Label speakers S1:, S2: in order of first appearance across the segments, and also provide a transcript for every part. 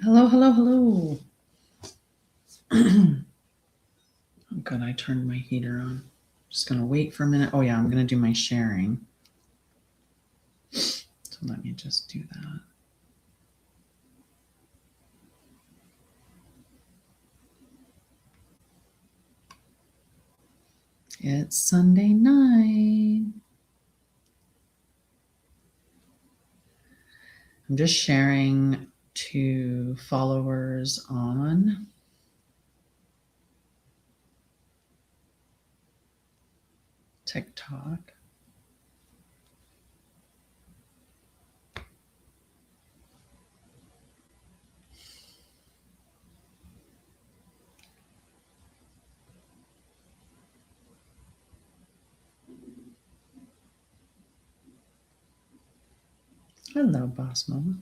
S1: Hello, hello, hello. Oh, good. I turned my heater on. Just going to wait for a minute. Oh, yeah, I'm going to do my sharing. So let me just do that. It's Sunday night. I'm just sharing to followers on TikTok. Hello, Boss Mama.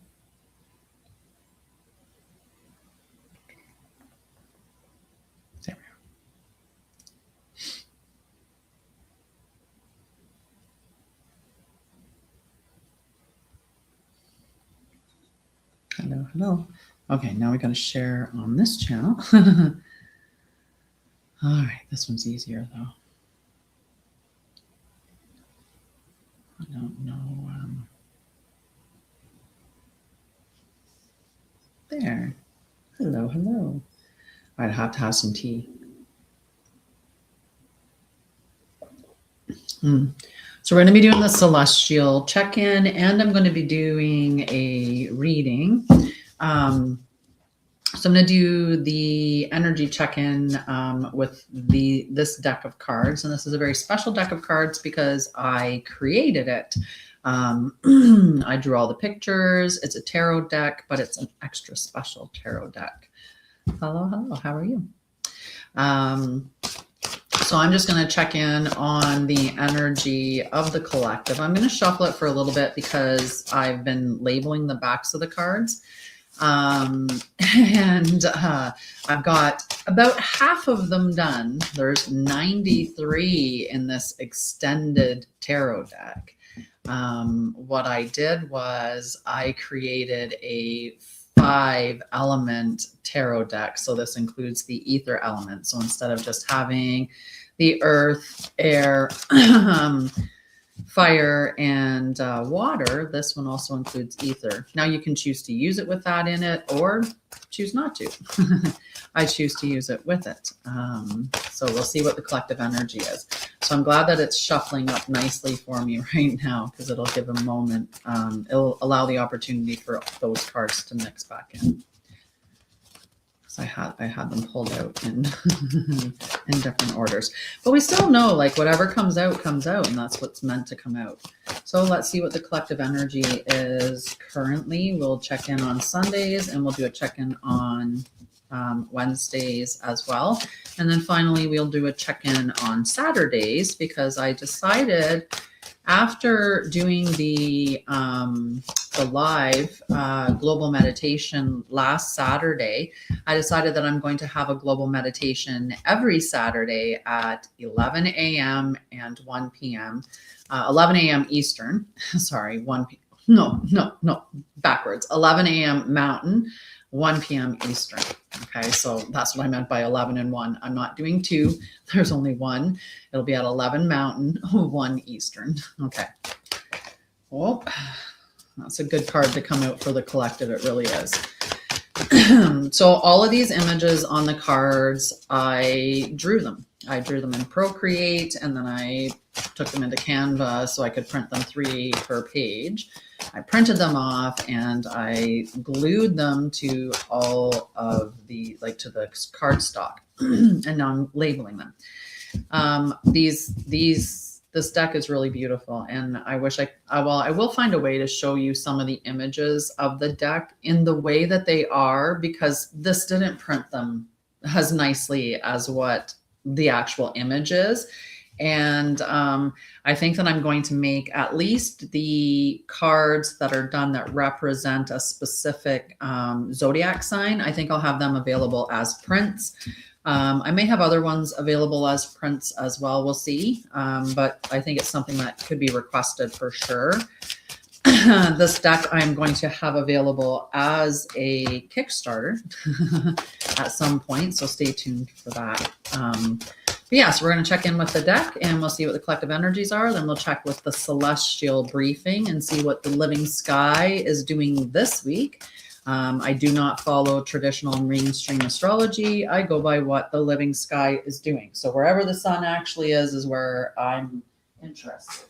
S1: There we go. Hello, hello. Okay, now we got to share on this channel. All right, this one's easier though. I don't know. There. Hello, hello. I'd have to have some tea. So we're going to be doing the celestial check-in, and I'm going to be doing a reading. So I'm going to do the energy check-in with this deck of cards, and this is a very special deck of cards because I created it. I drew all the pictures. It's a tarot deck, but it's an extra special tarot deck. Hello, hello. How are you? So I'm just going to check in on the energy of the collective. I'm going to shuffle it for a little bit because I've been labeling the backs of the cards. And I've got about half of them done. There's 93 in this extended tarot deck. What I did was I created a 5-element tarot deck. So this includes the ether element. So instead of just having the earth, air, fire, and water, this one also includes ether. Now you can choose to use it with that in it or choose not to. I choose to use it with it. So we'll see what the collective energy is. So I'm glad that it's shuffling up nicely for me right now because it'll give a moment. It'll allow the opportunity for those cards to mix back in. So I had them pulled out in in different orders, but we still know like whatever comes out, and that's what's meant to come out. So let's see what the collective energy is currently. We'll check in on Sundays and we'll do a check-in on Wednesdays as well. And then finally, we'll do a check-in on Saturdays because I decided after doing the live global meditation last Saturday, I decided that I'm going to have a global meditation every Saturday at 11 a.m. and 1 p.m. 11 a.m. Eastern. Sorry, 1 p.m. No, backwards. 11 a.m. Mountain, 1 p.m. Eastern. Okay, so that's what I meant by 11 and 1. I'm not doing 2. There's only 1. It'll be at 11 Mountain, 1 Eastern. Okay. Well, that's a good card to come out for the collective. It really is. So all of these images on the cards, I drew them. I drew them in Procreate, and then I took them into Canva so I could print them 3 per page. I printed them off and I glued them to all of the, like to the cardstock, and now I'm labeling them. This deck is really beautiful, and I wish I will find a way to show you some of the images of the deck in the way that they are, because this didn't print them as nicely as what the actual image is. And I think that I'm going to make at least the cards that are done that represent a specific zodiac sign. I think I'll have them available as prints. I may have other ones available as prints as well. We'll see. But I think it's something that could be requested for sure. this deck I'm going to have available as a Kickstarter at some point, so stay tuned for that. But yeah, so we're going to check in with the deck and we'll see what the collective energies are. Then we'll check with the celestial briefing and see what the living sky is doing this week. I do not follow traditional mainstream astrology. I go by what the living sky is doing. So wherever the sun actually is where I'm interested.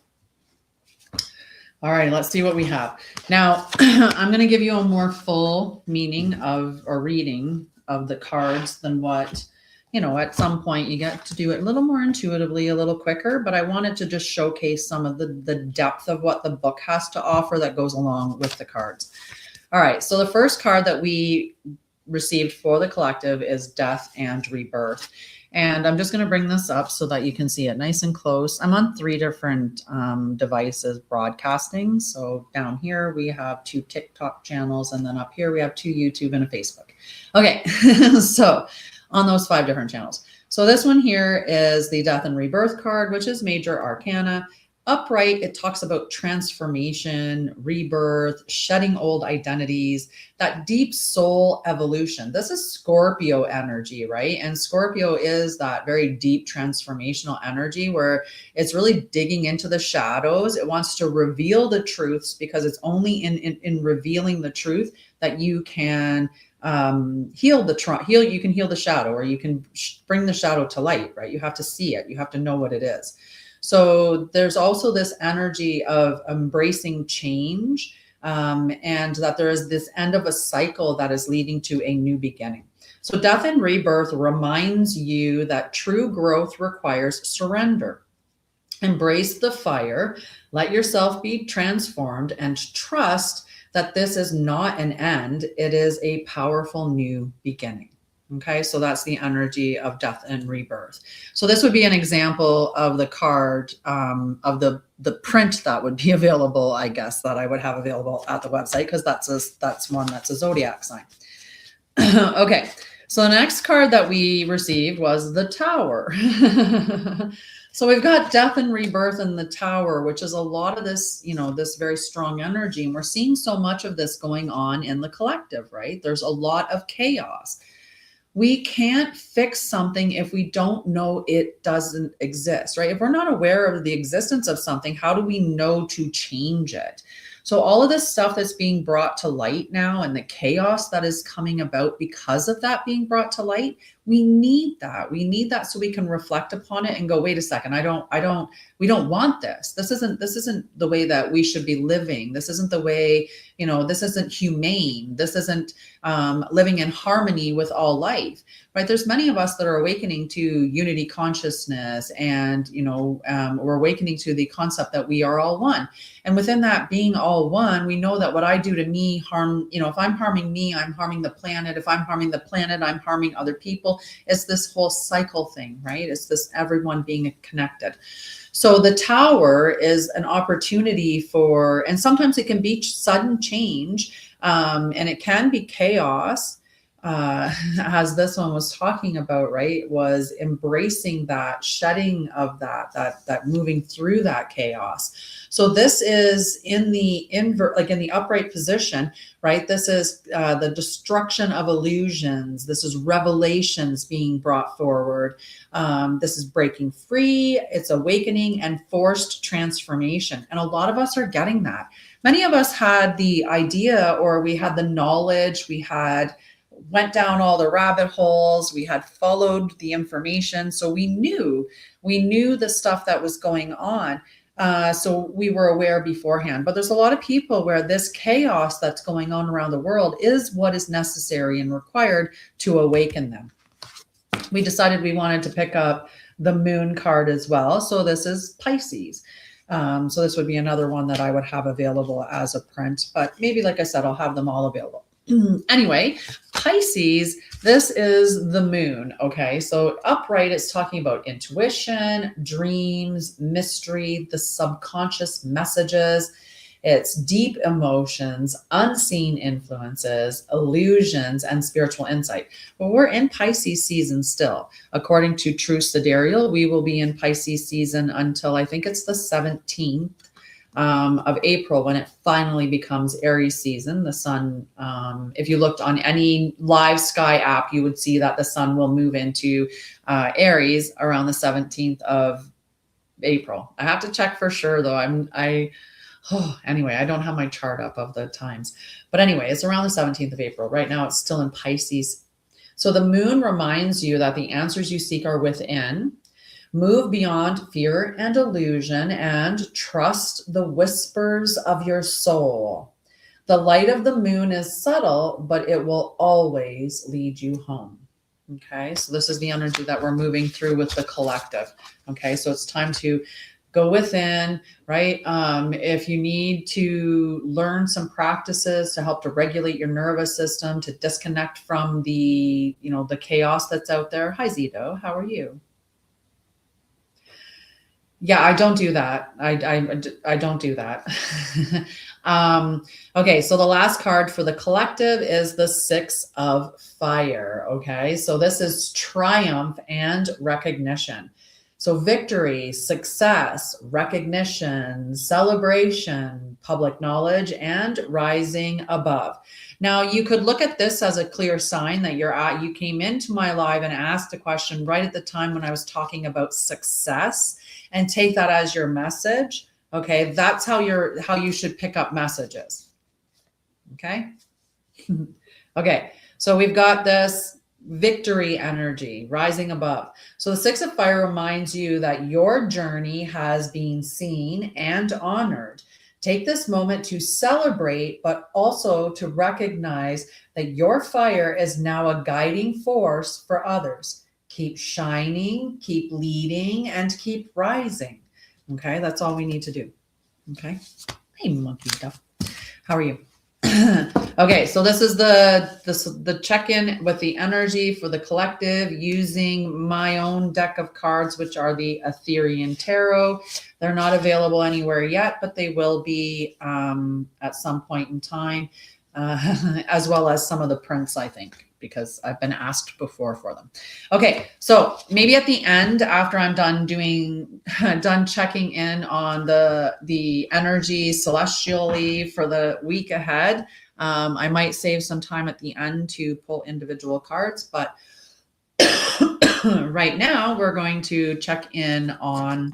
S1: All right, let's see what we have. Now, I'm going to give you a more full meaning of or reading of the cards than what, you know, at some point you get to do it a little more intuitively, a little quicker, but I wanted to just showcase some of the depth of what the book has to offer that goes along with the cards. All right, so the first card that we received for the collective is Death and Rebirth. And I'm just going to bring this up so that you can see it nice and close. I'm on 3 different devices broadcasting. So down here we have 2 TikTok channels, and then up here we have 2 YouTube and a Facebook. Okay, so on those 5 different channels. So this one here is the Death and Rebirth card, which is major arcana. Upright, it talks about transformation, rebirth, shedding old identities, that deep soul evolution. This is Scorpio energy, right? And Scorpio is that very deep transformational energy where it's really digging into the shadows. It wants to reveal the truths because it's only in revealing the truth that you can you can heal the shadow, or you can bring the shadow to light, right? You have to see it. You have to know what it is. So there's also this energy of embracing change, and that there is this end of a cycle that is leading to a new beginning. So Death and Rebirth reminds you that true growth requires surrender. Embrace the fire, let yourself be transformed, and trust that this is not an end. It is a powerful new beginning. Okay, so that's the energy of Death and Rebirth. So this would be an example of the card, of the print that would be available, I guess, that I would have available at the website, because that's one that's a zodiac sign. Okay, so the next card that we received was the Tower. So we've got Death and Rebirth in the Tower, which is a lot of this, you know, this very strong energy. And we're seeing so much of this going on in the collective, right? There's a lot of chaos. We can't fix something if we don't know it doesn't exist, right? If we're not aware of the existence of something, how do we know to change it? So all of this stuff that's being brought to light now, and the chaos that is coming about because of that being brought to light, we need that. We need that so we can reflect upon it and go, wait a second, we don't want this. This isn't the way that we should be living. This isn't the way, you know, this isn't humane. This isn't living in harmony with all life, right? There's many of us that are awakening to unity consciousness, and, you know, we're awakening to the concept that we are all one. And within that being all one, we know that what I do to me harm, you know, if I'm harming me, I'm harming the planet. If I'm harming the planet, I'm harming other people. It's this whole cycle thing, right? It's this everyone being connected. So the Tower is an opportunity for, and sometimes it can be sudden change, and it can be chaos, as this one was talking about, right? Was embracing that, shedding of that moving through that chaos. So this is in the like in the upright position, right? This is the destruction of illusions. This is revelations being brought forward. This is breaking free. It's awakening and forced transformation. And a lot of us are getting that. Many of us had the idea, or we had the knowledge, we had went down all the rabbit holes, we had followed the information. So we knew the stuff that was going on. So we were aware beforehand. But there's a lot of people where this chaos that's going on around the world is what is necessary and required to awaken them. We decided we wanted to pick up the Moon card as well. So this is Pisces. So this would be another one that I would have available as a print. But maybe, like I said, I'll have them all available. Anyway, Pisces, this is the Moon. Okay, so upright, it's talking about intuition, dreams, mystery, the subconscious messages. It's deep emotions, unseen influences, illusions, and spiritual insight. But we're in Pisces season still. According to True Sidereal, we will be in Pisces season until I think it's the 17th of April, when it finally becomes Aries season. The sun, if you looked on any live sky app, you would see that the sun will move into Aries around the 17th of April. I have to check for sure though. Anyway, I don't have my chart up of the times, but anyway, it's around the 17th of April. Right now it's still in Pisces. So the moon reminds you that the answers you seek are within. Move beyond fear and illusion and trust the whispers of your soul. The light of the moon is subtle, but it will always lead you home. Okay, so this is the energy that we're moving through with the collective. Okay, so it's time to go within, right? If you need to learn some practices to help to regulate your nervous system, to disconnect from the, the chaos that's out there. Hi, Zito, how are you? Yeah, I don't do that. I don't do that. Okay, so the last card for the collective is the Six of Fire. Okay, so this is triumph and recognition. So victory, success, recognition, celebration, public knowledge, and rising above. Now, you could look at this as a clear sign that you came into my live and asked a question right at the time when I was talking about success, and take that as your message. Okay, that's how you should pick up messages. Okay. Okay, so we've got this victory energy rising above. So the Six of Fire reminds you that your journey has been seen and honored. Take this moment to celebrate, but also to recognize that your fire is now a guiding force for others. Keep shining, keep leading, and keep rising. Okay, that's all we need to do. Okay. Hey, monkey stuff. How are you? Okay, so this is the check-in with the energy for the collective using my own deck of cards, which are the Etherian Tarot. They're not available anywhere yet, but they will be at some point in time, as well as some of the prints, I think, because I've been asked before for them. Okay, so maybe at the end, after I'm done checking in on the energy celestially for the week ahead, I might save some time at the end to pull individual cards, but right now we're going to check on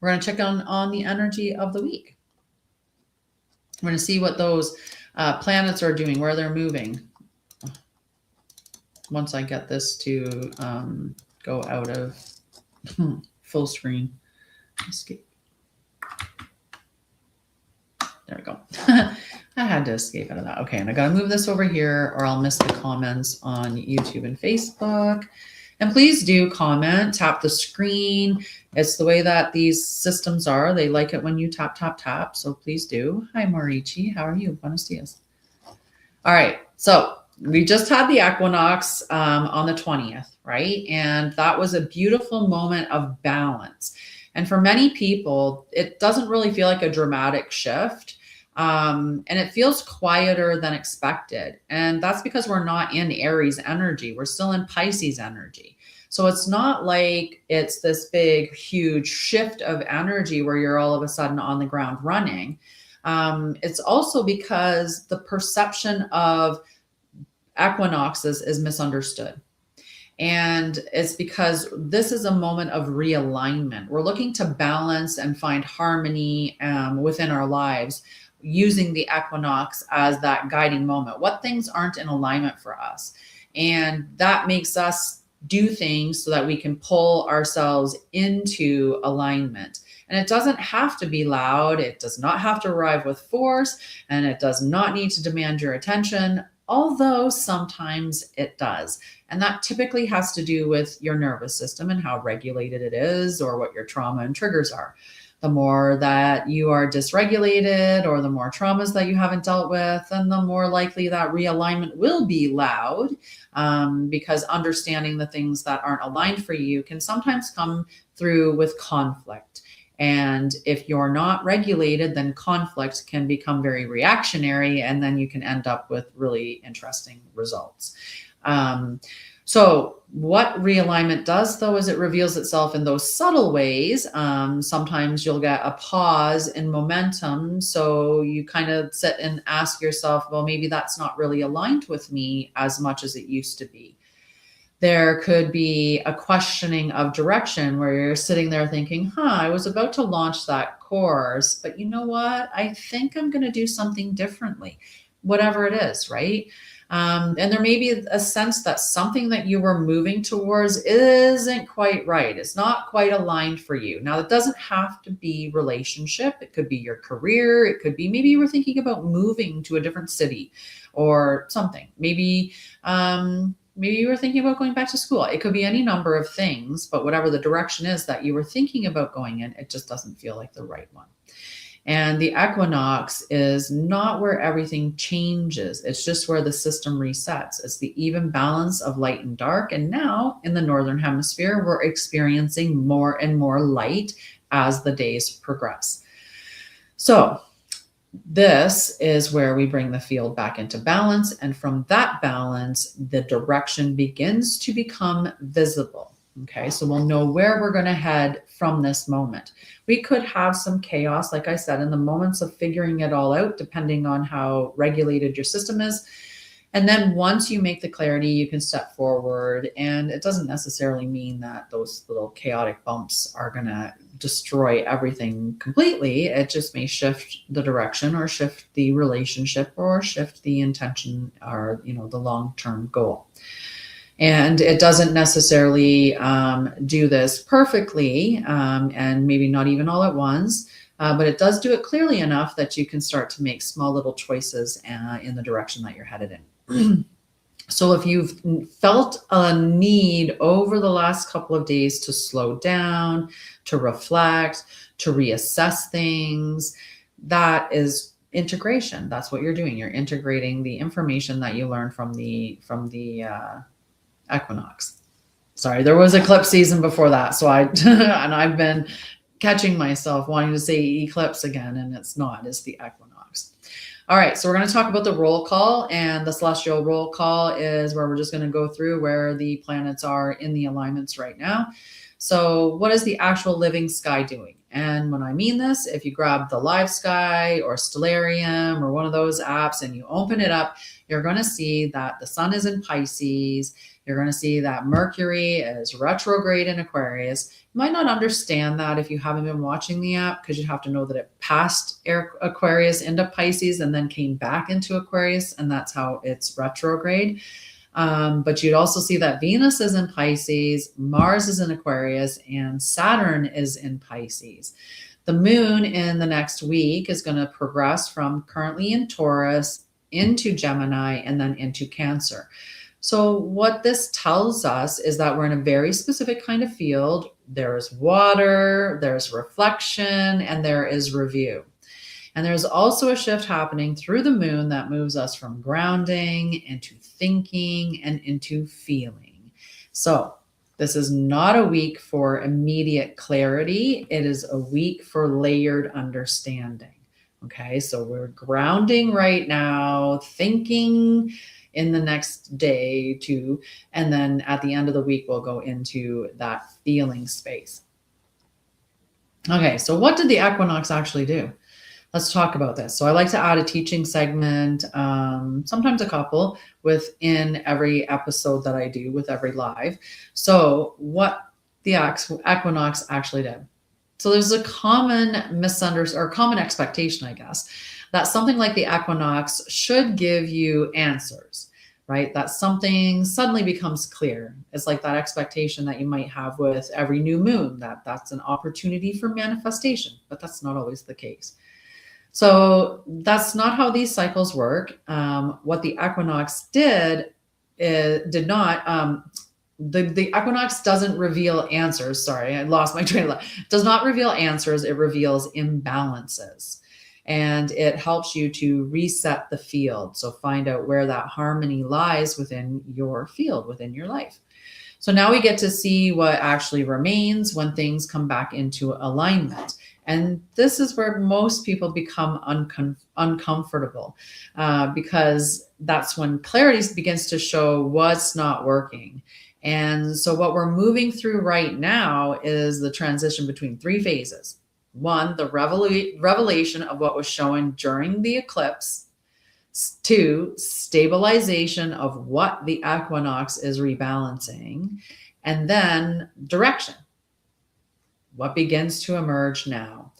S1: the energy of the week. We're going to see what those planets are doing, where they're moving. Once I get this to go out of full screen. Escape. There we go. I had to escape out of that. Okay, and I got to move this over here or I'll miss the comments on YouTube and Facebook. And please do comment, tap the screen. It's the way that these systems are. They like it when you tap, tap, tap. So please do. Hi, Marichi. How are you? Buenos dias. All right. So we just had the equinox on the 20th, right? And that was a beautiful moment of balance. And for many people, it doesn't really feel like a dramatic shift. And it feels quieter than expected. And that's because we're not in Aries energy. We're still in Pisces energy. So it's not like it's this big, huge shift of energy where you're all of a sudden on the ground running. It's also because the perception of equinoxes is misunderstood. And it's because this is a moment of realignment. We're looking to balance and find harmony within our lives, using the equinox as that guiding moment. What things aren't in alignment for us? And that makes us do things so that we can pull ourselves into alignment. And it doesn't have to be loud. It does not have to arrive with force, and it does not need to demand your attention, although sometimes it does. And that typically has to do with your nervous system and how regulated it is, or what your trauma and triggers are. The more that you are dysregulated, or the more traumas that you haven't dealt with, then the more likely that realignment will be loud, because understanding the things that aren't aligned for you can sometimes come through with conflict. And if you're not regulated, then conflict can become very reactionary, and then you can end up with really interesting results. So what realignment does, though, is it reveals itself in those subtle ways. Sometimes you'll get a pause in momentum. So you kind of sit and ask yourself, well, maybe that's not really aligned with me as much as it used to be. There could be a questioning of direction where you're sitting there thinking, I was about to launch that course, but you know what? I think I'm going to do something differently, whatever it is, right? And there may be a sense that something that you were moving towards isn't quite right. It's not quite aligned for you. Now, it doesn't have to be relationship. It could be your career. It could be maybe you were thinking about moving to a different city or something. Maybe you were thinking about going back to school. It could be any number of things, but whatever the direction is that you were thinking about going in, it just doesn't feel like the right one. And the equinox is not where everything changes. It's just where the system resets. It's the even balance of light and dark. And now in the Northern Hemisphere, we're experiencing more and more light as the days progress. So this is where we bring the field back into balance. And from that balance, the direction begins to become visible. Okay, so we'll know where we're going to head from this moment. We could have some chaos, like I said, in the moments of figuring it all out, depending on how regulated your system is. And then once you make the clarity, you can step forward. And it doesn't necessarily mean that those little chaotic bumps are going to destroy everything completely. It just may shift the direction or shift the relationship or shift the intention or, the long-term goal. And it doesn't necessarily do this perfectly and maybe not even all at once, but it does do it clearly enough that you can start to make small little choices in the direction that you're headed in. So if you've felt a need over the last couple of days to slow down, to reflect, to reassess things, that is integration. That's what you're doing. You're integrating the information that you learned from the equinox. Sorry, there was eclipse season before that. So I've been catching myself wanting to say eclipse again, and it's not, it's the equinox. All right, so we're going to talk about the roll call, and the celestial roll call is where we're just going to go through where the planets are in the alignments right now. So what is the actual living sky doing? And when I mean this, if you grab the Live Sky or Stellarium or one of those apps and you open it up, you're going to see that the sun is in Pisces. You're going to see that Mercury is retrograde in Aquarius. You might not understand that if you haven't been watching the app, because you have to know that it passed Aquarius into Pisces and then came back into Aquarius, and that's how it's retrograde. But you'd also see that Venus is in Pisces, Mars is in Aquarius, and Saturn is in Pisces. The moon in the next week is going to progress from currently in Taurus into Gemini and then into Cancer. So what this tells us is that we're in a very specific kind of field. There is water, there's reflection, and there is review. And there's also a shift happening through the moon that moves us from grounding into thinking and into feeling. So this is not a week for immediate clarity. It is a week for layered understanding. Okay, so we're grounding right now, thinking in the next day too, and then at the end of the week, we'll go into that feeling space. Okay, so what did the equinox actually do? Let's talk about this. So I like to add a teaching segment, sometimes a couple, within every episode that I do with every live. So what the equinox actually did. So there's a common misunderstanding or common expectation, I guess, that something like the equinox should give you answers, right? That something suddenly becomes clear. It's like that expectation that you might have with every new moon, that's an opportunity for manifestation, but that's not always the case. So that's not how these cycles work. What the equinox did not. The equinox doesn't reveal answers. Sorry, I lost my train of thought. Does not reveal answers. It reveals imbalances. And it helps you to reset the field. So find out where that harmony lies within your field, within your life. So now we get to see what actually remains when things come back into alignment. And this is where most people become uncomfortable because that's when clarity begins to show what's not working. And so what we're moving through right now is the transition between 3 phases. 1, the revelation of what was shown during the eclipse. 2, stabilization of what the equinox is rebalancing. And then direction. What begins to emerge now?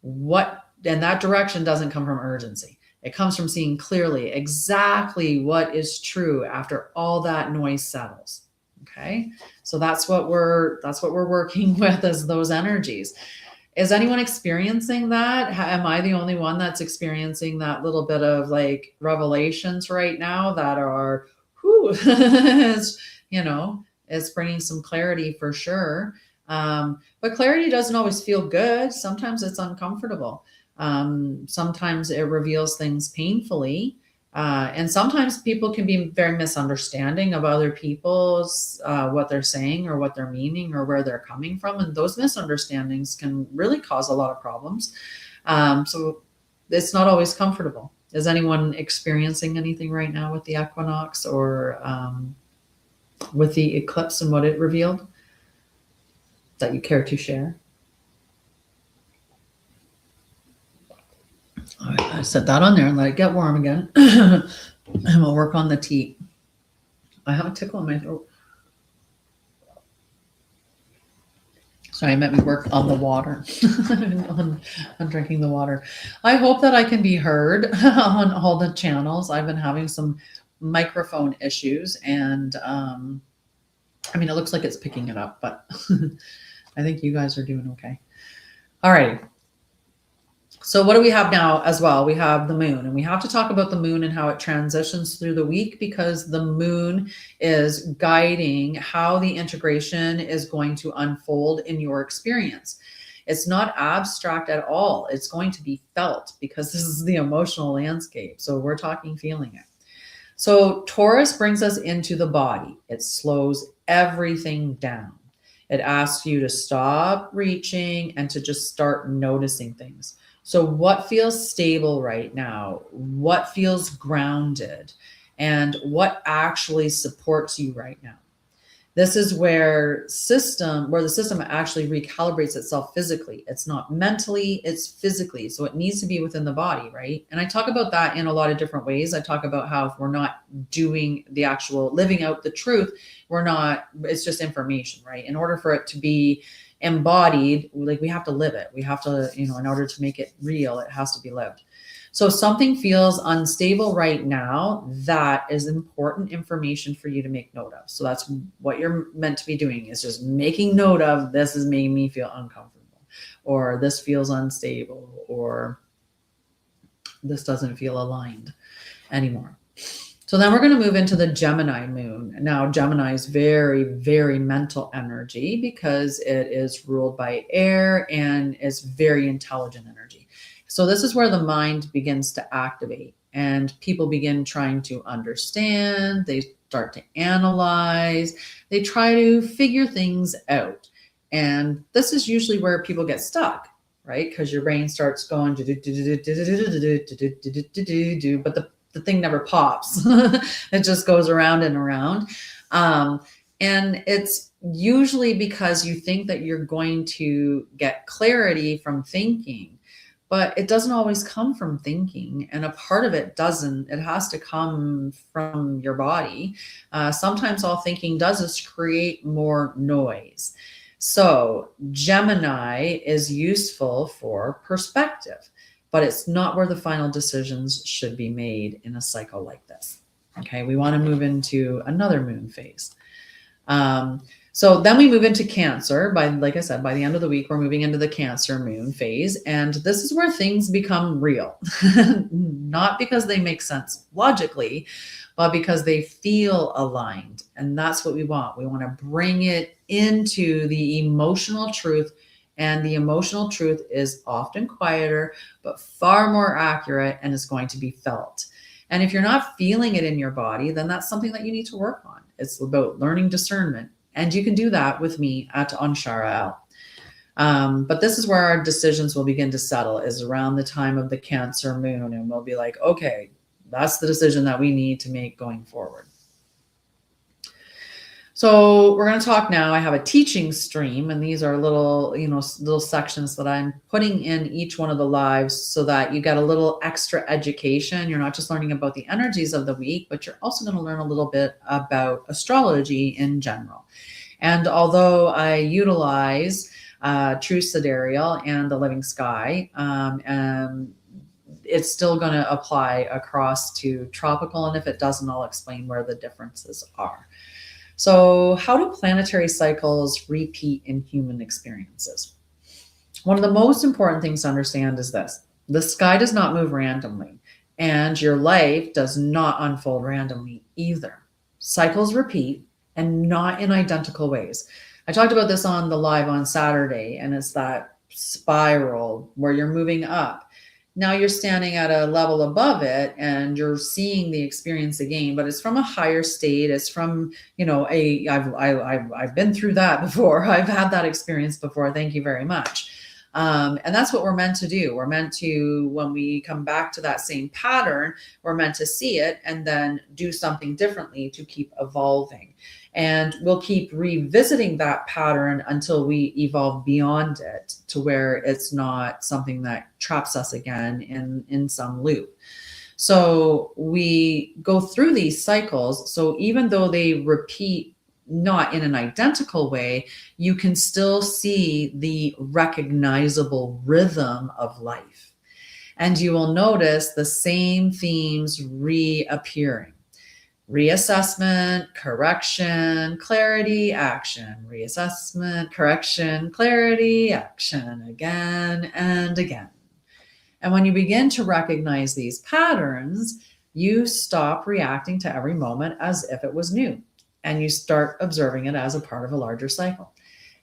S1: And that direction doesn't come from urgency. It comes from seeing clearly exactly what is true after all that noise settles. Okay, so that's what we're working with, as those energies. Is anyone experiencing that? Am I the only one that's experiencing that little bit of like revelations right now that are, it's bringing some clarity for sure. But clarity doesn't always feel good. Sometimes it's uncomfortable. Sometimes it reveals things painfully. And sometimes people can be very misunderstanding of other people's, what they're saying or what they're meaning or where they're coming from. And those misunderstandings can really cause a lot of problems. So it's not always comfortable. Is anyone experiencing anything right now with the equinox or with the eclipse and what it revealed that you care to share? All right, I set that on there and let it get warm again. And we'll work on the tea. I have a tickle in my throat. Sorry, I meant we work on the water, on drinking the water. I hope that I can be heard on all the channels. I've been having some microphone issues, and it looks like it's picking it up, but I think you guys are doing okay. All right. So what do we have now as well? We have the moon, and we have to talk about the moon and how it transitions through the week, because the moon is guiding how the integration is going to unfold in your experience. It's not abstract at all. It's going to be felt, because this is the emotional landscape. So we're talking feeling it. So Taurus brings us into the body. It slows everything down. It asks you to stop reaching and to just start noticing things. So what feels stable right now? What feels grounded? And what actually supports you right now? This is where the system actually recalibrates itself physically. It's not mentally, it's physically. So it needs to be within the body, right? And I talk about that in a lot of different ways. I talk about how if we're not doing the actual living out the truth, it's just information, right? In order for it to be embodied, like we have to live it. We have to, in order to make it real, it has to be lived. So if something feels unstable right now, that is important information for you to make note of. So that's what you're meant to be doing, is just making note of, this is making me feel uncomfortable, or this feels unstable, or this doesn't feel aligned anymore. So then we're going to move into the Gemini moon. Now, Gemini is very, very mental energy because it is ruled by air and is very intelligent energy. So this is where the mind begins to activate, and people begin trying to understand. They start to analyze. They try to figure things out. And this is usually where people get stuck, right? Because your brain starts going, but the thing never pops. It just goes around and around. And it's usually because you think that you're going to get clarity from thinking, but it doesn't always come from thinking. And a part of it doesn't. It has to come from your body. Sometimes all thinking does is create more noise. So Gemini is useful for perspective, but it's not where the final decisions should be made in a cycle like this. Okay, we want to move into another moon phase. So then we move into Cancer. Like I said, by the end of the week, we're moving into the Cancer moon phase. And this is where things become real, not because they make sense logically, but because they feel aligned. And that's what we want. We want to bring it into the emotional truth. And the emotional truth is often quieter, but far more accurate, and is going to be felt. And if you're not feeling it in your body, then that's something that you need to work on. It's about learning discernment. And you can do that with me on Sha'Ryah. But this is where our decisions will begin to settle, is around the time of the Cancer moon. And we'll be like, okay, that's the decision that we need to make going forward. So we're going to talk now. I have a teaching stream, and these are little, little sections that I'm putting in each one of the lives so that you get a little extra education. You're not just learning about the energies of the week, but you're also going to learn a little bit about astrology in general. And although I utilize True Sidereal and the Living Sky, and it's still going to apply across to tropical. And if it doesn't, I'll explain where the differences are. So how do planetary cycles repeat in human experiences? One of the most important things to understand is this: the sky does not move randomly, and your life does not unfold randomly either. Cycles repeat, and not in identical ways. I talked about this on the live on Saturday, and it's that spiral where you're moving up. Now you're standing at a level above it and you're seeing the experience again, but it's from a higher state. It's from, I've been through that before. I've had that experience before. Thank you very much. And that's what we're meant to do. We're meant to, when we come back to that same pattern, we're meant to see it and then do something differently to keep evolving. And we'll keep revisiting that pattern until we evolve beyond it to where it's not something that traps us again in some loop. So we go through these cycles. So even though they repeat not in an identical way, you can still see the recognizable rhythm of life. And you will notice the same themes reappearing. Reassessment, correction, clarity, action. Reassessment, correction, clarity, action, again and again. And when you begin to recognize these patterns, you stop reacting to every moment as if it was new, and you start observing it as a part of a larger cycle.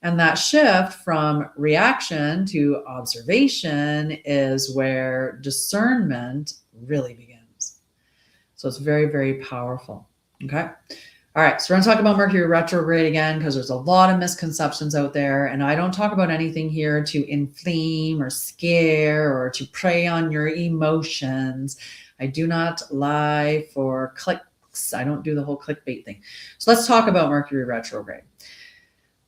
S1: And that shift from reaction to observation is where discernment really begins. So it's very, very powerful. Okay. All right. So we're going to talk about Mercury retrograde again, because there's a lot of misconceptions out there. And I don't talk about anything here to inflame or scare or to prey on your emotions. I do not lie for clicks. I don't do the whole clickbait thing. So let's talk about Mercury retrograde.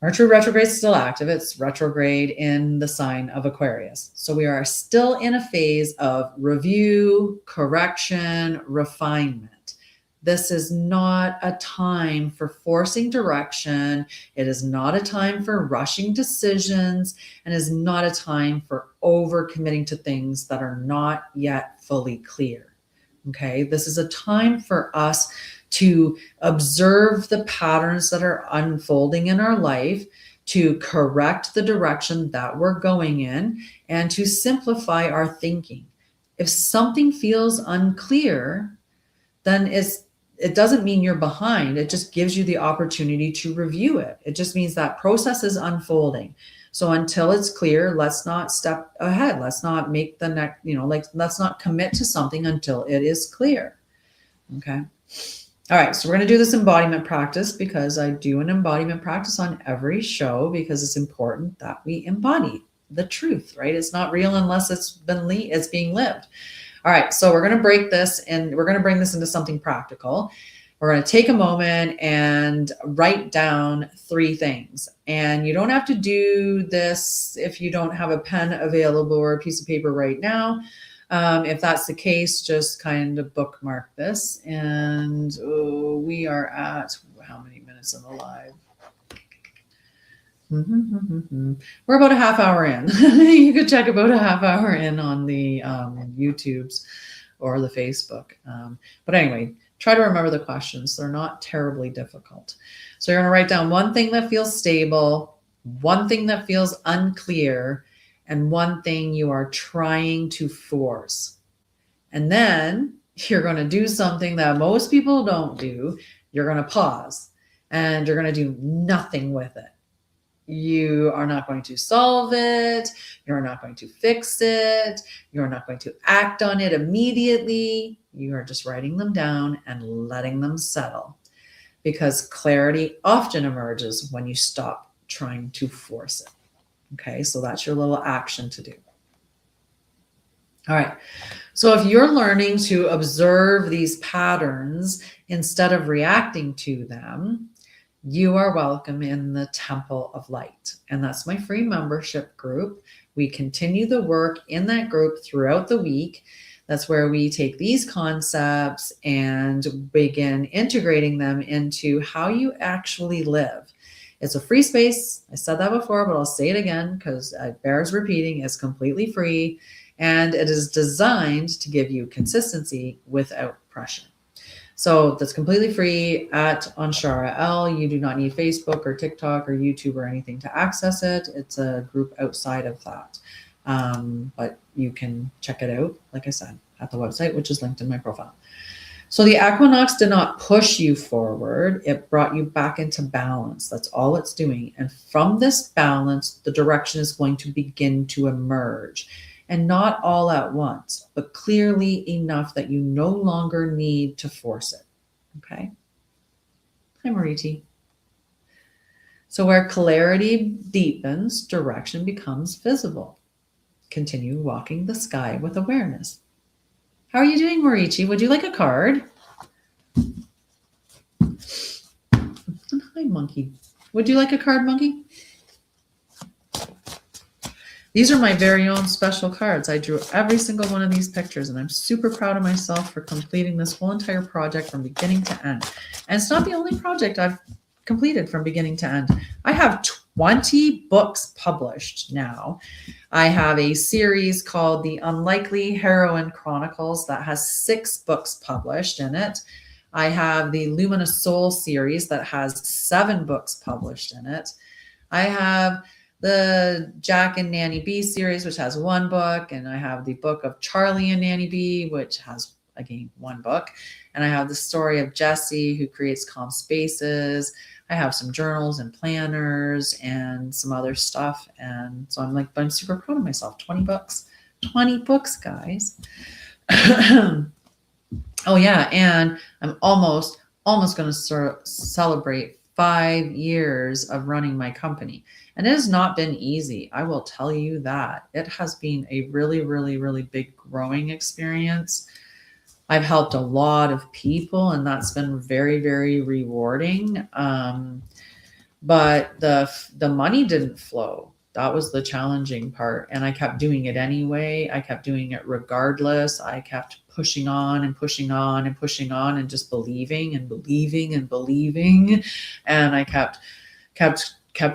S1: Mercury retrograde is still active. It's retrograde in the sign of Aquarius. So we are still in a phase of review, correction, refinement. This is not a time for forcing direction. It is not a time for rushing decisions, and is not a time for overcommitting to things that are not yet fully clear. Okay, this is a time for us to observe the patterns that are unfolding in our life, to correct the direction that we're going in, and to simplify our thinking. If something feels unclear, then it doesn't mean you're behind. It just gives you the opportunity to review it. It just means that process is unfolding. So until it's clear, let's not step ahead. Let's not make the next, let's not commit to something until it is clear. Okay. All right, so we're going to do this embodiment practice, because I do an embodiment practice on every show, because it's important that we embody the truth, right? It's not real unless it's being lived. All right, so we're going to break this, and we're going to bring this into something practical. We're going to take a moment and write down 3 things. And you don't have to do this if you don't have a pen available or a piece of paper right now. If that's the case, just kind of bookmark this. And we are at how many minutes in the live? We're about a half hour in. You could check about a half hour in on the YouTubes or the Facebook. But anyway, try to remember the questions. They're not terribly difficult. So you're going to write down 1 thing that feels stable, 1 thing that feels unclear, and 1 thing you are trying to force. And then you're going to do something that most people don't do. You're going to pause, and you're going to do nothing with it. You are not going to solve it. You're not going to fix it. You're not going to act on it immediately. You are just writing them down and letting them settle, because clarity often emerges when you stop trying to force it. Okay, so that's your little action to do. All right, so if you're learning to observe these patterns instead of reacting to them, you are welcome in the Temple of Light. And that's my free membership group. We continue the work in that group throughout the week. That's where we take these concepts and begin integrating them into how you actually live. It's a free space. I said that before, but I'll say it again because it bears repeating. It's completely free, and it is designed to give you consistency without pressure. So that's completely free on Sha'Ryah. You do not need Facebook or TikTok or YouTube or anything to access it. It's a group outside of that. But you can check it out, like I said, at the website, which is linked in my profile. So the equinox did not push you forward. It brought you back into balance. That's all it's doing. And from this balance, the direction is going to begin to emerge. And not all at once, but clearly enough that you no longer need to force it. Okay? Hi, Mariti. So where clarity deepens, direction becomes visible. Continue walking the sky with awareness. How are you doing, Marichi? Would you like a card? Hi, monkey. Would you like a card, monkey? These are my very own special cards. I drew every single one of these pictures, and I'm super proud of myself for completing this whole entire project from beginning to end. And it's not the only project I've completed from beginning to end. I have 20 books published now. I have a series called The Unlikely Heroine Chronicles that has 6 books published in it. I have the Luminous Soul series that has 7 books published in it. I have the Jack and Nanny B series, which has 1 book, and I have the book of Charlie and Nanny B, which has, again, 1 book. And I have the story of Jesse, who creates calm spaces. I have some journals and planners and some other stuff. And so I'm super proud of myself. 20 books. 20 books, guys. Oh, yeah. And I'm almost going to celebrate 5 years of running my company. And it has not been easy. I will tell you that. It has been a really, really, really big growing experience. I've helped a lot of people, and that's been very, very rewarding. But the money didn't flow. That was the challenging part. And I kept doing it anyway. I kept doing it regardless. I kept pushing on and pushing on and pushing on and just believing and believing and believing. And I kept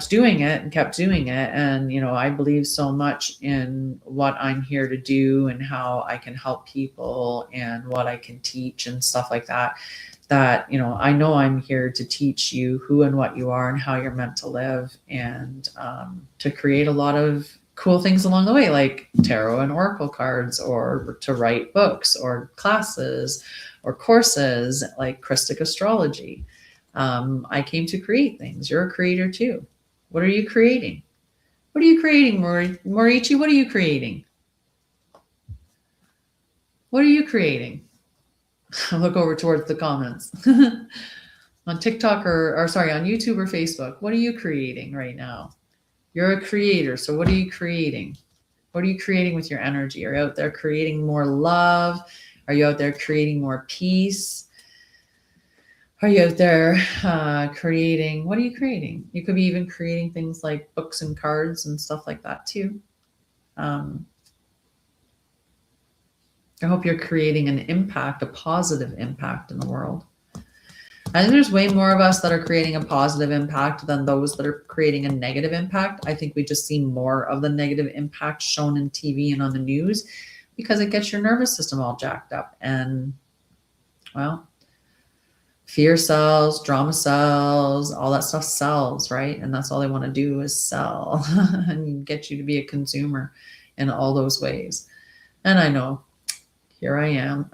S1: doing it and kept doing it. And, I believe so much in what I'm here to do and how I can help people and what I can teach and stuff like that, I know I'm here to teach you who and what you are and how you're meant to live, and to create a lot of cool things along the way, like tarot and oracle cards, or to write books or classes or courses like Christic astrology. I came to create things. You're a creator too. What are you creating? What are you creating, Morichi? What are you creating? What are you creating? Look over towards the comments. On TikTok on YouTube or Facebook. What are you creating right now? You're a creator. So what are you creating? What are you creating with your energy? Are you out there creating more love? Are you out there creating more peace? Are you out there creating? What are you creating? You could be even creating things like books and cards and stuff like that too. I hope you're creating an impact, a positive impact in the world. I think there's way more of us that are creating a positive impact than those that are creating a negative impact. I think we just see more of the negative impact shown in TV and on the news because it gets your nervous system all jacked up. And, well, fear sells, drama sells, all that stuff sells, right? And that's all they want to do is sell and get you to be a consumer in all those ways. And I know, here I am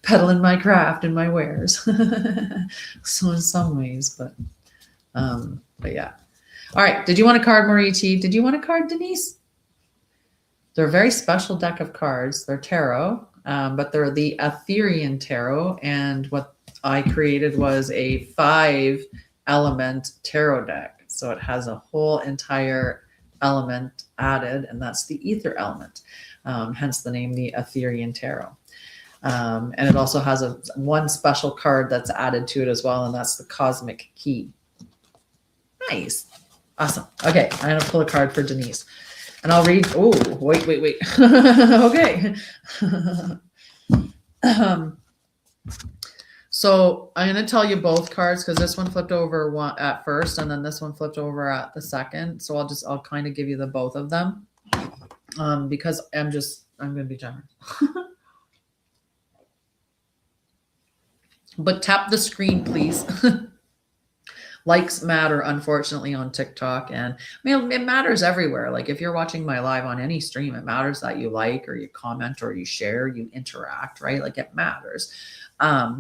S1: peddling my craft and my wares. So in some ways, but yeah. All right. Did you want a card, Marichi? Did you want a card, Denise? They're a very special deck of cards. They're tarot, but they're the Etherian tarot. And what I created was a 5-element tarot deck. So it has a whole entire element added, and that's the ether element. Hence the name, the Etherian Tarot. And it also has one special card that's added to it as well, and that's the Cosmic Key. Nice. Awesome. Okay, I'm going to pull a card for Denise. And I'll read. Oh, wait. Okay. So I'm going to tell you both cards because this one flipped over at first and then this one flipped over at the second. So I'll kind of give you the both of them because I'm going to be generous. But tap the screen, please. Likes matter, unfortunately, on TikTok. And I mean, it matters everywhere. Like if you're watching my live on any stream, it matters that you like or you comment or you share, you interact, right? Like it matters.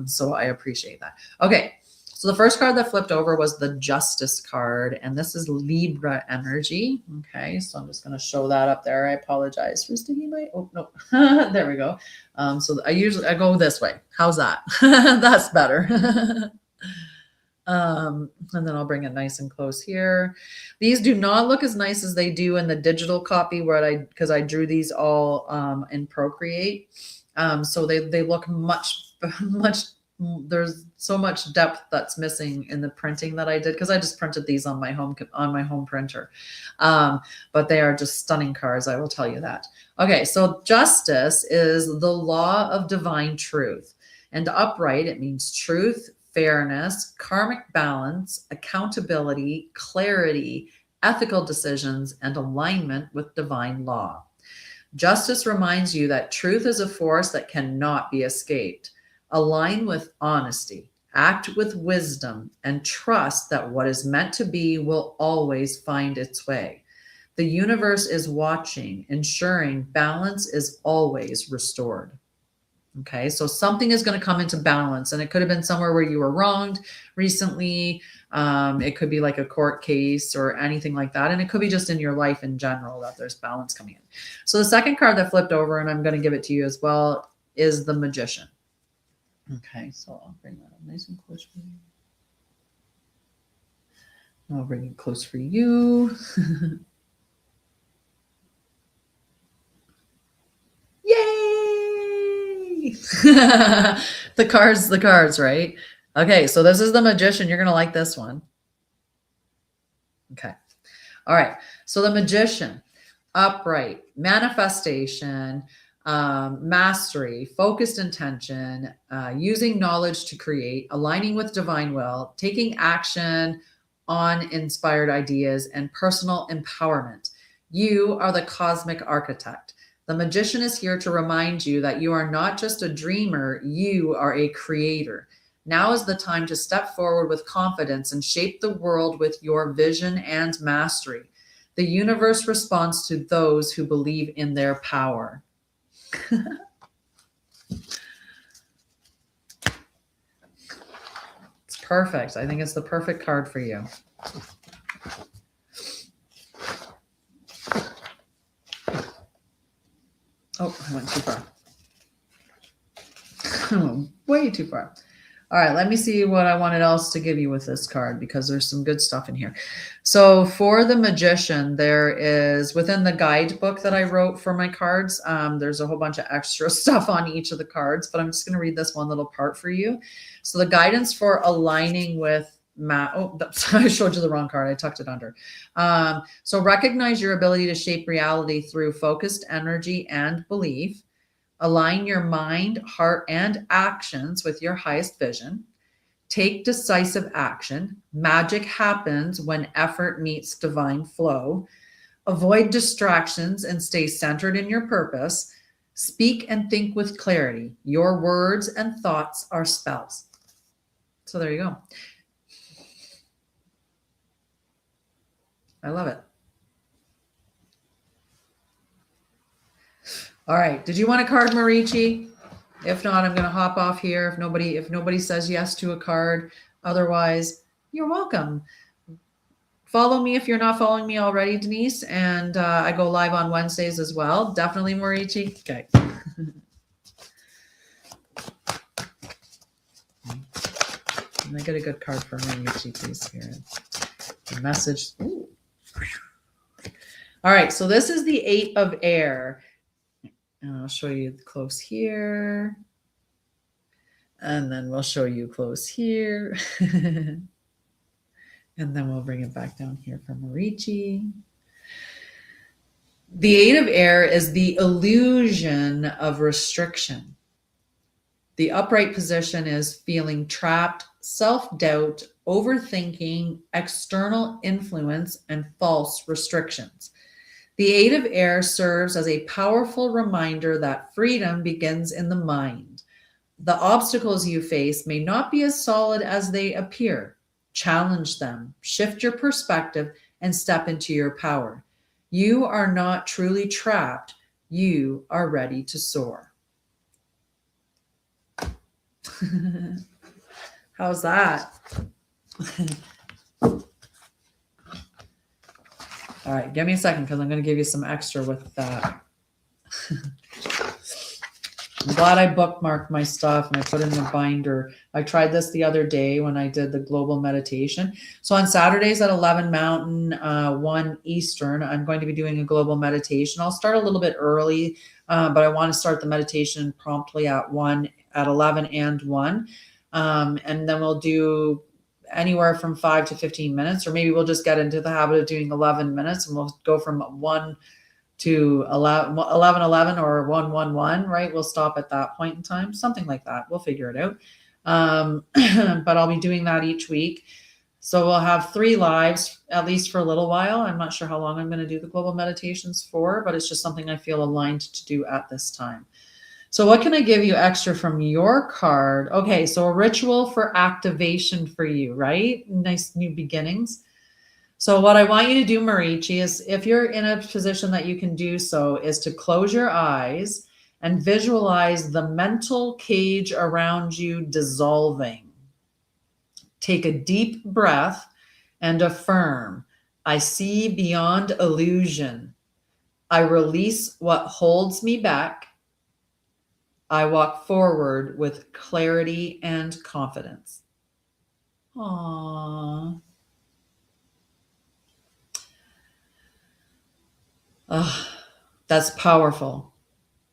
S1: So I appreciate that. Okay. So the first card that flipped over was the Justice card, and this is Libra energy. Okay. So I'm just going to show that up there. I apologize for sticking my, oh no, there we go. So I go this way. How's that? That's better. And then I'll bring it nice and close here. These do not look as nice as they do in the digital copy because I drew these all in Procreate. So they look much, there's so much depth that's missing in the printing that I did because I just printed these on my home printer. But they are just stunning cards, I will tell you that. Okay, so Justice is the law of divine truth. And upright, it means truth, fairness, karmic balance, accountability, clarity, ethical decisions, and alignment with divine law. Justice reminds you that truth is a force that cannot be escaped. Align with honesty, act with wisdom, and trust that what is meant to be will always find its way. The universe is watching, ensuring balance is always restored. Okay, so something is going to come into balance, and it could have been somewhere where you were wronged recently. It could be like a court case or anything like that. And it could be just in your life in general that there's balance coming in. So the second card that flipped over, and I'm going to give it to you as well, is the Magician. Okay, so I'll bring that up nice and close for you. I'll bring it close for you. Yay! The cards, right? Okay, so this is the Magician. You're going to like this one. Okay. All right. So the Magician, upright, manifestation, mastery, focused intention, using knowledge to create, aligning with divine will, taking action on inspired ideas, and personal empowerment. You are the cosmic architect. The Magician is here to remind you that you are not just a dreamer, you are a creator. Now is the time to step forward with confidence and shape the world with your vision and mastery. The universe responds to those who believe in their power. It's perfect. I think it's the perfect card for you. Oh, I went too far. Way too far. All right, let me see what I wanted else to give you with this card because there's some good stuff in here. So for the Magician, there is within the guidebook that I wrote for my cards, there's a whole bunch of extra stuff on each of the cards, but I'm just going to read this one little part for you. So the guidance for aligning with I showed you the wrong card. I tucked it under. So recognize your ability to shape reality through focused energy and belief. Align your mind, heart, and actions with your highest vision. Take decisive action. Magic happens when effort meets divine flow. Avoid distractions and stay centered in your purpose. Speak and think with clarity. Your words and thoughts are spells. So there you go. I love it. All right. Did you want a card, Marici? If not, I'm going to hop off here. If nobody says yes to a card, otherwise, you're welcome. Follow me if you're not following me already, Denise. And I go live on Wednesdays as well. Definitely, Marici. Okay. And I get a good card for Marici, please. Here. The message. Ooh. All right. So this is the 8 of Air. And I'll show you close here. And then we'll show you close here. And then we'll bring it back down here for Marici. The Eight of Air is the illusion of restriction. The upright position is feeling trapped, self-doubt, overthinking, external influence, and false restrictions. The Eight of Air serves as a powerful reminder that freedom begins in the mind. The obstacles you face may not be as solid as they appear. Challenge them, shift your perspective, and step into your power. You are not truly trapped. You are ready to soar. How's that? All right, give me a second because I'm going to give you some extra with that. I'm glad I bookmarked my stuff and I put it in the binder. I tried this the other day when I did the global meditation. So on Saturdays at 11 Mountain, 1 Eastern, I'm going to be doing a global meditation. I'll start a little bit early, but I want to start the meditation promptly at 11 and 1. And then we'll do anywhere from 5 to 15 minutes, or maybe we'll just get into the habit of doing 11 minutes and we'll go from 1 to 11, or 1, right? We'll stop at that point in time, something like that. We'll figure it out. But I'll be doing that each week. So we'll have 3 lives, at least for a little while. I'm not sure how long I'm going to do the global meditations for, but it's just something I feel aligned to do at this time. So what can I give you extra from your card? Okay, so a ritual for activation for you, right? Nice new beginnings. So what I want you to do, Marici, is if you're in a position that you can do so, is to close your eyes and visualize the mental cage around you dissolving. Take a deep breath and affirm, I see beyond illusion. I release what holds me back. I walk forward with clarity and confidence. Aww. That's powerful.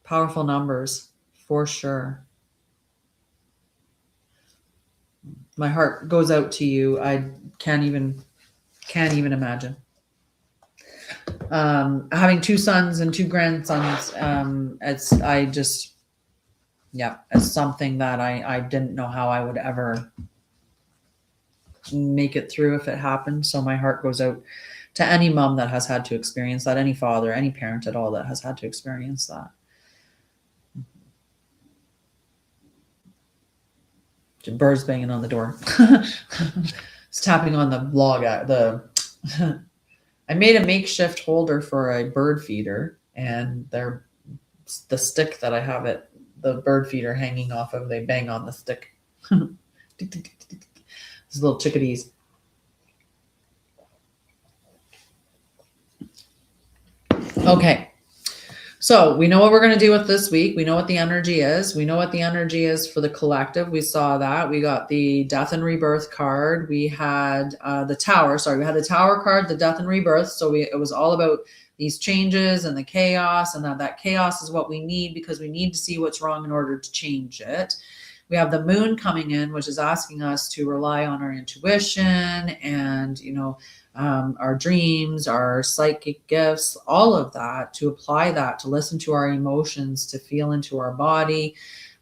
S1: Powerful numbers for sure. My heart goes out to you. I can't even imagine. Having 2 sons and 2 grandsons, it's something that I didn't know how I would ever make it through if it happened. So my heart goes out to any mom that has had to experience that, any father, any parent at all that has had to experience that. Birds banging on the door. It's tapping on the log. I made a makeshift holder for a bird feeder, and they're the stick that I have the bird feeder hanging off of. They bang on the stick. These little chickadees. Okay, so we know what we're going to do with this week. We know what the energy is. We know what the energy is for the collective. We saw that. We got the death and rebirth card. We had the tower. We had the tower card, the death and rebirth. So it was all about these changes and the chaos, and that chaos is what we need because we need to see what's wrong in order to change it. We have the moon coming in, which is asking us to rely on our intuition and, our dreams, our psychic gifts, all of that, to apply that, to listen to our emotions, to feel into our body.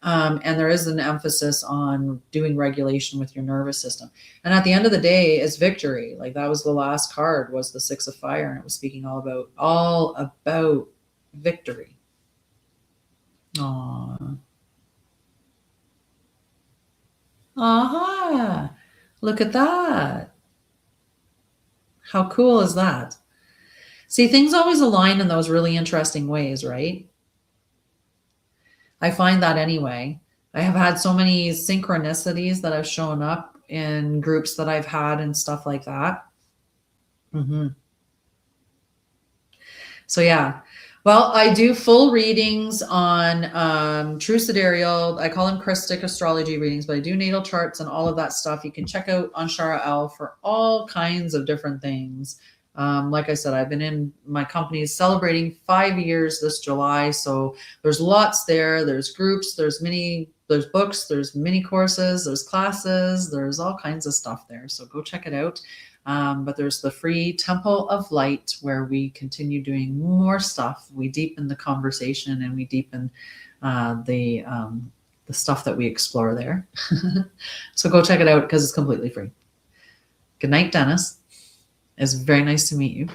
S1: And there is an emphasis on doing regulation with your nervous system. And at the end of the day, it's victory. Like that was the last card, was the 6 of fire. And it was speaking all about victory. Aww. Aha. Look at that. How cool is that? See, things always align in those really interesting ways, right? I find that anyway. I have had so many synchronicities that have shown up in groups that I've had and stuff like that. So yeah. Well, I do full readings on true sidereal. I call them Christic astrology readings, but I do natal charts and all of that stuff. You can check out on Sha'Ryah for all kinds of different things. Like I said, I've been in my company is celebrating 5 years this July. So there's lots there. There's groups, there's mini there's books, there's mini courses, there's classes, there's all kinds of stuff there. So go check it out. But there's the free Temple of Light where we continue doing more stuff. We deepen the conversation and we deepen the stuff that we explore there. So go check it out because it's completely free. Good night, Dennis. It's very nice to meet you.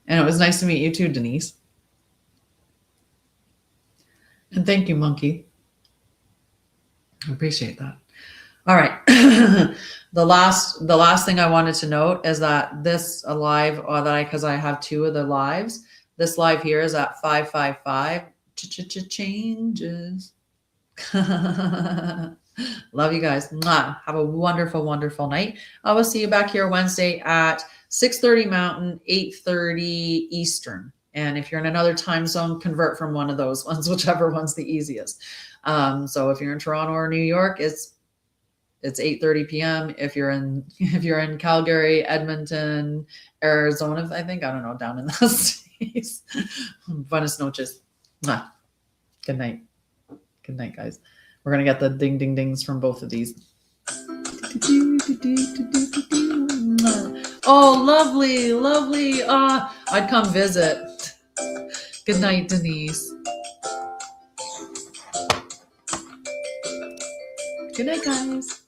S1: And it was nice to meet you too, Denise. And thank you, Monkey. I appreciate that. All right. The last thing I wanted to note is that this live, or that because I have two of the lives, this live here is at 555 changes. Love you guys. Mwah. Have a wonderful, wonderful night. I will see you back here Wednesday at 6:30 Mountain, 8:30 Eastern. And if you're in another time zone, convert from one of those ones, whichever one's the easiest. So if you're in Toronto or New York, it's 8:30 p.m. If you're in Calgary, Edmonton, Arizona, I think, I don't know, down in those states. Buenas noches. Mwah. Good night. Good night, guys. We're going to get the ding, ding, dings from both of these. Oh, lovely, lovely. I'd come visit. Good night, Denise. Good night, guys.